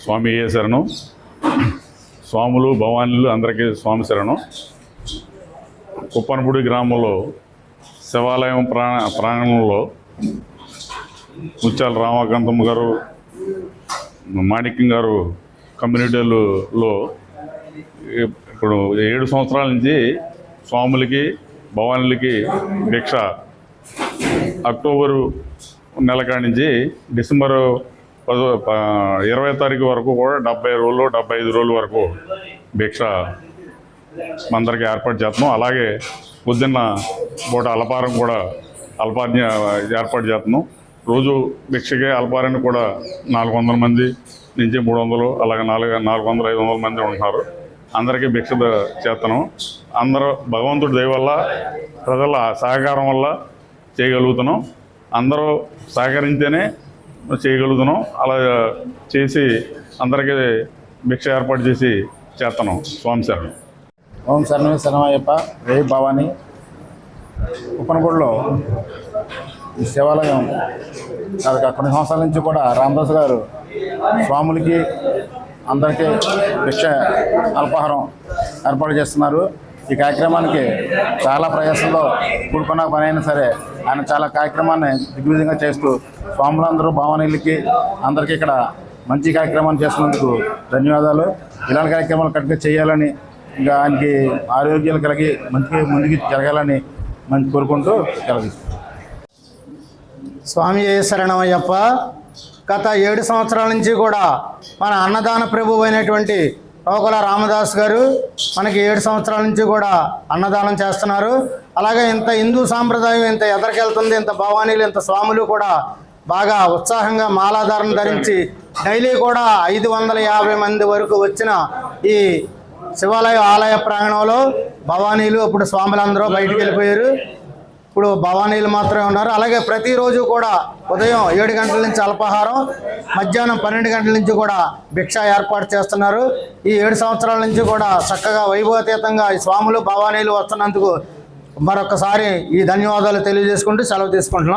స్వామి ఏ శరణం. స్వాములు భవానీలు అందరికీ స్వామి శరణం. కుప్పనపూడి గ్రామంలో శివాలయం ప్రాంగణంలో ముత్యాల రామకాంతమ్మ గారు, మాణిక్యం గారు కమ్యూనిటీలలో ఇప్పుడు 7 సంవత్సరాల నుంచి స్వాములకి భవానీలకి భిక్ష అక్టోబరు నెల కాడి నుంచి డిసెంబరు 20వ తారీఖు వరకు కూడా 70 రోజులు 75 రోజుల వరకు భిక్ష అందరికీ ఏర్పాటు చేస్తున్నాం. అలాగే పొద్దున్న పూట అల్పారం కూడా ఏర్పాటు చేస్తున్నాం. రోజు భిక్షకే అల్పారాన్ని కూడా 400 మంది నుంచి 300 అలాగే 400 500 మంది ఉంటున్నారు. అందరికీ భిక్ష చేస్తున్నాం. అందరూ భగవంతుడి దయ వల్ల ప్రజల సహకారం వల్ల చేయగలుగుతున్నాం. అందరూ సహకరించేనే చేయగలుగుతున్నాం. అలా చేసి అందరికీ భిక్ష ఏర్పాటు చేసి చేస్తున్నాం. స్వామి శరణం. ఓం శరణమే శరణమయ్యప్ప. జై భవాని. ఉప్పనగూడలో ఈ శివాలయం కొన్ని సంవత్సరాల నుంచి కూడా రామదాస్ గారు స్వాములకి అందరికీ భిక్ష అల్పాహారం ఏర్పాటు చేస్తున్నారు. ఈ కార్యక్రమానికి చాలా ప్రయాసంలో కూడుకున్న పని అయినా సరే ఆయన చాలా కార్యక్రమాన్ని దిగ్విజయంగా చేస్తూ స్వాములందరూ భవానీలకి అందరికీ ఇక్కడ మంచి కార్యక్రమాన్ని చేస్తున్నందుకు ధన్యవాదాలు. ఇలాంటి కార్యక్రమాలు కరెక్ట్గా చేయాలని, ఇంకా ఆయనకి ఆరోగ్యాలు కలిగి మంచిగా ముందుకు జరగాలని కోరుకుంటూ కలిగిస్తాం. స్వామి ఏ శరణమయ్యప్ప. గత 7 సంవత్సరాల నుంచి కూడా మన అన్నదాన ప్రభు అయినటువంటి రోగుల రామదాస్ గారు మనకి 7 సంవత్సరాల నుంచి కూడా అన్నదానం చేస్తున్నారు. అలాగే ఇంత హిందూ సాంప్రదాయం ఇంత ఎదరికెళ్తుంది. ఇంత భవానీలు ఇంత స్వాములు కూడా బాగా ఉత్సాహంగా మాలాధారణ ధరించి డైలీ కూడా 550 మంది వరకు వచ్చిన ఈ శివాలయ ఆలయ ప్రాంగణంలో భవానీలు ఇప్పుడు స్వాములందరూ బయటికి వెళ్ళిపోయారు. ఇప్పుడు భవానీలు మాత్రమే ఉన్నారు. అలాగే ప్రతిరోజు కూడా ఉదయం 7 గంటల నుంచి అల్పాహారం, మధ్యాహ్నం 12 గంటల నుంచి కూడా భిక్ష ఏర్పాటు చేస్తున్నారు. ఈ 7 సంవత్సరాల నుంచి కూడా చక్కగా వైభవతీతంగా ఈ స్వాములు భవానీలు వస్తున్నందుకు మరొకసారి ఈ ధన్యవాదాలు తెలియజేసుకుంటూ సెలవు తీసుకుంటున్నాం.